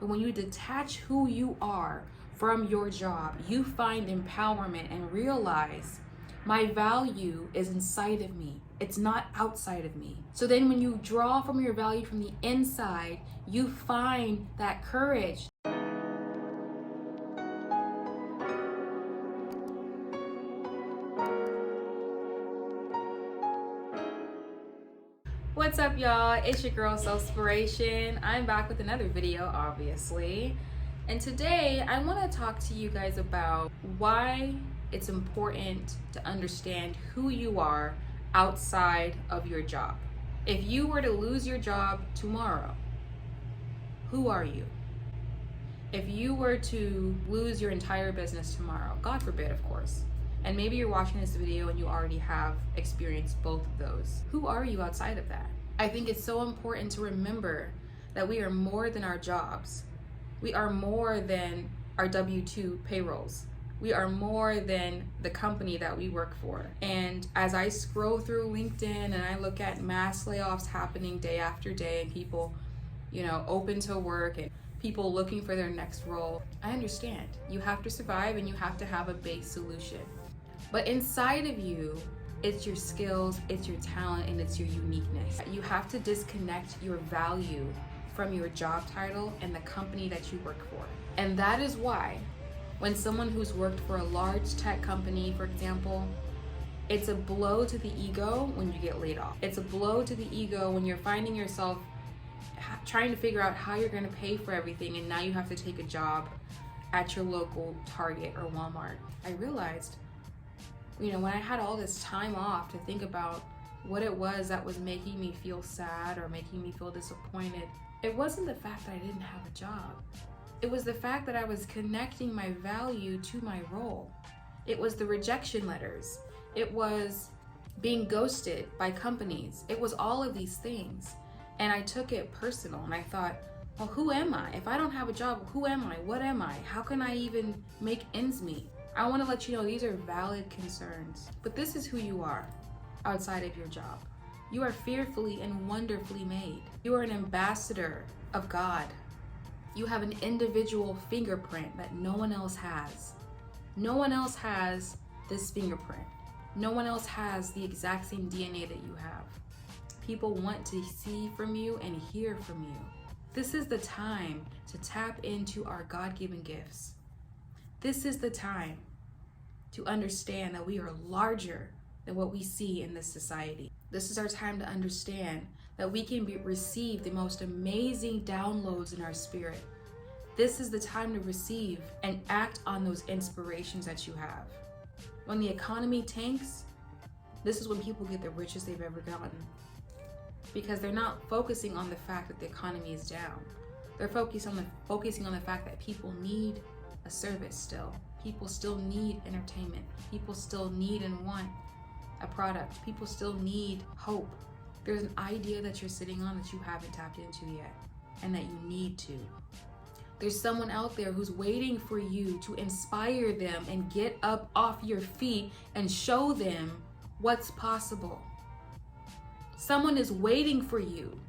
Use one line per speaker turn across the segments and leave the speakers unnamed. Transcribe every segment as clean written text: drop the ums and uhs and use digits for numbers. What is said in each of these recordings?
But when you detach who you are from your job, you find empowerment and realize my value is inside of me. It's not outside of me. So then when you draw from your value from the inside, you find that courage. What's up, y'all? It's your girl Self-Spiration. I'm back with another video, obviously. And today I want to talk to you guys about why it's important to understand who you are outside of your job. If you were to lose your job tomorrow, who are you? If you were to lose your entire business tomorrow, God forbid, of course, and maybe you're watching this video and you already have experienced both of those, who are you outside of that? I think it's so important to remember that we are more than our jobs. We are more than our W-2 payrolls. We are more than the company that we work for. And as I scroll through LinkedIn and I look at mass layoffs happening day after day and people, open to work and people looking for their next role, I understand. You have to survive and you have to have a base solution. But inside of you, it's your skills, it's your talent, and it's your uniqueness. You have to disconnect your value from your job title and the company that you work for. And that is why when someone who's worked for a large tech company, for example, it's a blow to the ego when you get laid off. It's a blow to the ego when you're finding yourself trying to figure out how you're going to pay for everything, and now you have to take a job at your local Target or Walmart. I realized, when I had all this time off to think about what it was that was making me feel sad or making me feel disappointed, it wasn't the fact that I didn't have a job. It was the fact that I was connecting my value to my role. It was the rejection letters. It was being ghosted by companies. It was all of these things. And I took it personal and I thought, well, who am I? If I don't have a job, who am I? What am I? How can I even make ends meet? I want to let you know these are valid concerns, but this is who you are outside of your job. You are fearfully and wonderfully made. You are an ambassador of God. You have an individual fingerprint that no one else has. No one else has this fingerprint. No one else has the exact same DNA that you have. People want to see from you and hear from you. This is the time to tap into our God-given gifts. This is the time to understand that we are larger than what we see in this society. This is our time to understand that we can receive the most amazing downloads in our spirit. This is the time to receive and act on those inspirations that you have. When the economy tanks, this is when people get the richest they've ever gotten. Because they're not focusing on the fact that the economy is down. They're focusing on the fact that people need a service still. People still need entertainment. People still need and want a product. People still need hope. There's an idea that you're sitting on that you haven't tapped into yet, and that you need to. There's someone out there who's waiting for you to inspire them and get up off your feet and show them what's possible. Someone is waiting for you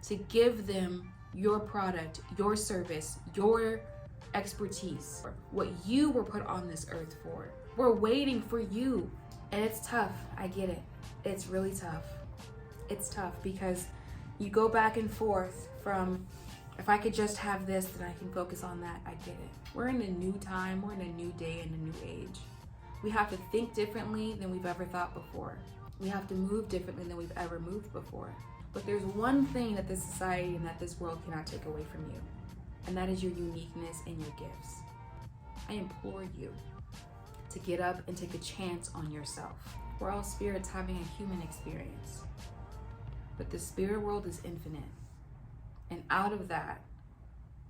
to give them your product, your service, your expertise, what you were put on this earth for. We're waiting for you. And it's tough. I get it. It's really tough. It's tough because you go back and forth from, if I could just have this, then I can focus on that. I get it. We're in a new time. We're in a new day and a new age. We have to think differently than we've ever thought before. We have to move differently than we've ever moved before. But there's one thing that this society and that this world cannot take away from you, and that is your uniqueness and your gifts. I implore you to get up and take a chance on yourself. We're all spirits having a human experience, but the spirit world is infinite, and out of that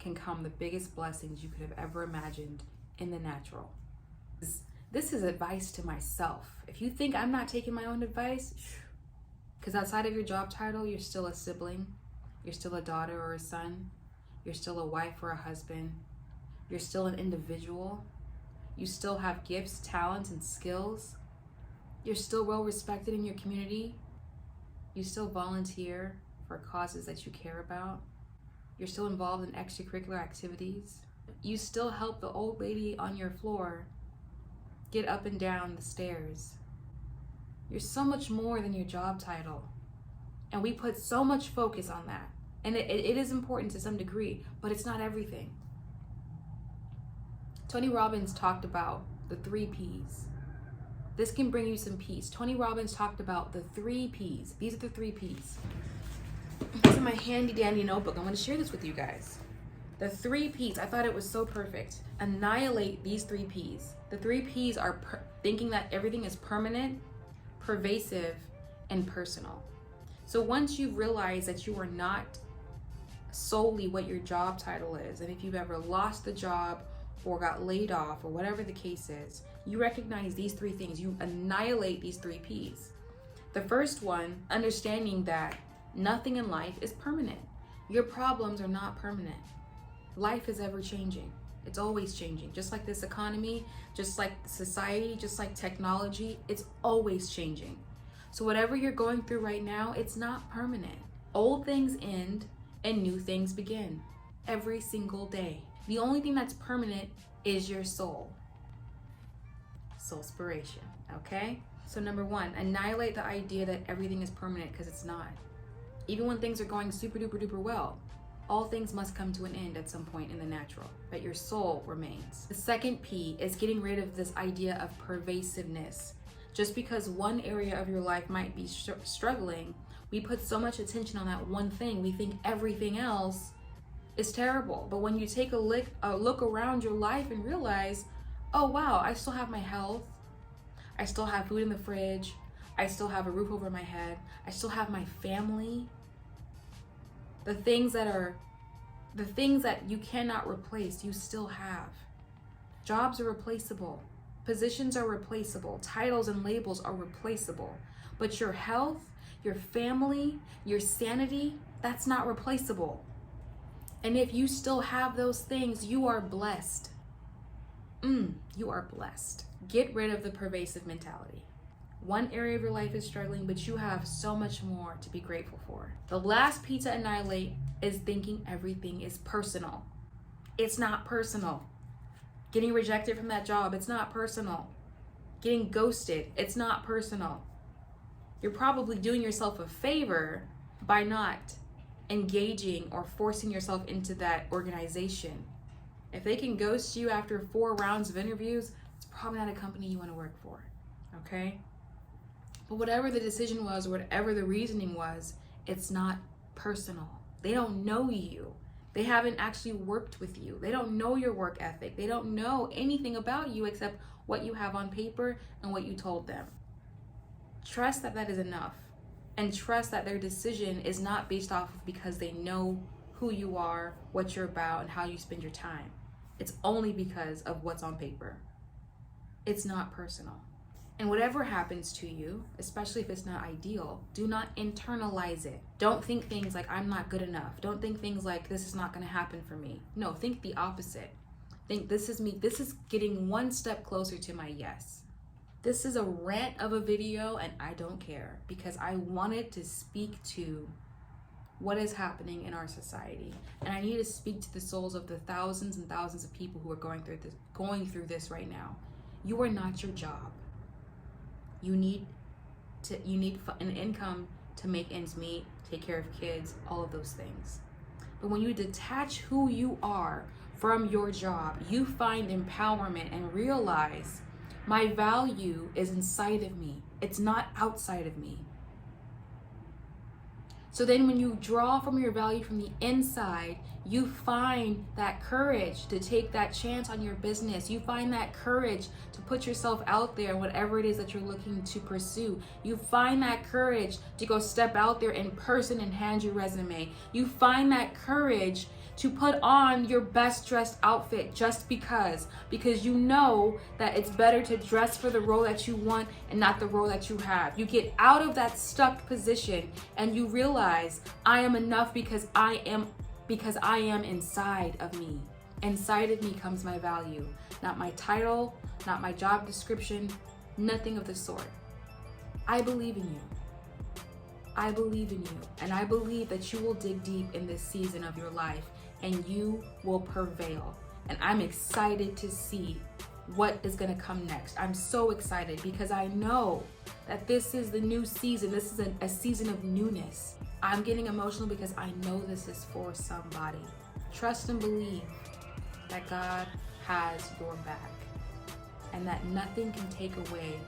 can come the biggest blessings you could have ever imagined in the natural. This is advice to myself. If you think I'm not taking my own advice, because outside of your job title, you're still a sibling, you're still a daughter or a son, you're still a wife or a husband, you're still an individual, you still have gifts, talents, and skills, you're still well respected in your community, you still volunteer for causes that you care about. You're still involved in extracurricular activities. You still help the old lady on your floor get up and down the stairs. You're so much more than your job title. And we put so much focus on that. And it is important to some degree, but it's not everything. Tony Robbins talked about the 3 P's. This can bring you some peace. Tony Robbins talked about the 3 P's. These are the 3 P's. This is my handy dandy notebook. I'm going to share this with you guys. The 3 P's. I thought it was so perfect. Annihilate these 3 P's. The 3 P's are thinking that everything is permanent, pervasive, and personal. So once you realize that you are not solely what your job title is, and if you've ever lost the job or got laid off or whatever the case is, you recognize these 3 things. You annihilate these 3 P's. The first one, understanding that nothing in life is permanent. Your problems are not permanent. Life is ever changing. It's always changing. Just like this economy, just like society, just like technology, it's always changing. So whatever you're going through right now, it's not permanent. Old things end and new things begin every single day. The only thing that's permanent is your soul. Soulspiration, okay? So number 1, annihilate the idea that everything is permanent, because it's not. Even when things are going super duper duper well, all things must come to an end at some point in the natural, but your soul remains. The second P is getting rid of this idea of pervasiveness. Just because one area of your life might be struggling, we put so much attention on that one thing, we think everything else is terrible. But when you take a look around your life and realize, oh wow, I still have my health, I still have food in the fridge, I still have a roof over my head, I still have my family. The things that you cannot replace, you still have. Jobs are replaceable. Positions are replaceable. Titles and labels are replaceable. But your health, your family, your sanity, that's not replaceable. And if you still have those things, you are blessed. You are blessed. Get rid of the pervasive mentality. One area of your life is struggling, but you have so much more to be grateful for. The last P to annihilate is thinking everything is personal. It's not personal. Getting rejected from that job, it's not personal. Getting ghosted, it's not personal. You're probably doing yourself a favor by not engaging or forcing yourself into that organization. If they can ghost you after 4 rounds of interviews, it's probably not a company you want to work for, okay? But whatever the decision was, or whatever the reasoning was, it's not personal. They don't know you. They haven't actually worked with you. They don't know your work ethic. They don't know anything about you except what you have on paper and what you told them. Trust that that is enough. And trust that their decision is not based off of because they know who you are, what you're about, and how you spend your time. It's only because of what's on paper. It's not personal. And whatever happens to you, especially if it's not ideal, do not internalize it. Don't think things like, I'm not good enough. Don't think things like, this is not going to happen for me. No, think the opposite. Think, this is me. This is getting one step closer to my yes. This is a rant of a video, and I don't care, because I wanted to speak to what is happening in our society. And I need to speak to the souls of the thousands and thousands of people who are going through this right now. You are not your job. You need an income to make ends meet, take care of kids, all of those things. But when you detach who you are from your job, you find empowerment and realize my value is inside of me. It's not outside of me. So then when you draw from your value from the inside, you find that courage to take that chance on your business. You find that courage to put yourself out there, whatever it is that you're looking to pursue. You find that courage to go step out there in person and hand your resume. You find that courage to put on your best dressed outfit just because you know that it's better to dress for the role that you want and not the role that you have. You get out of that stuck position and you realize, I am enough because I am inside of me. Inside of me comes my value, not my title, not my job description, nothing of the sort. I believe in you. I believe in you, and I believe that you will dig deep in this season of your life and you will prevail. And I'm excited to see what is going to come next. I'm so excited because I know that this is the new season. This is a season of newness. I'm getting emotional because I know this is for somebody. Trust and believe that God has your back and that nothing can take away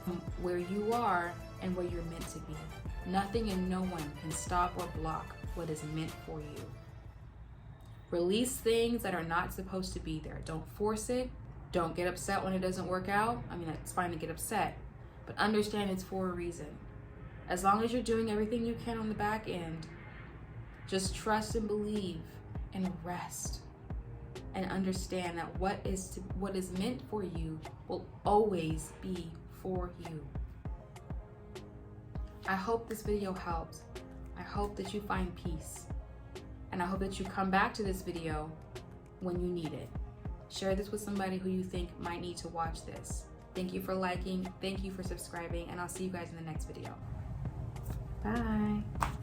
from where you are and where you're meant to be. Nothing and no one can stop or block what is meant for you. Release things that are not supposed to be there. Don't force it. Don't get upset when it doesn't work out. I mean, it's fine to get upset, but understand it's for a reason. As long as you're doing everything you can on the back end, just trust and believe and rest and understand that what is meant for you will always be for you. I hope this video helped. I hope that you find peace. And I hope that you come back to this video when you need it. Share this with somebody who you think might need to watch this. Thank you for liking, thank you for subscribing, and I'll see you guys in the next video. Bye.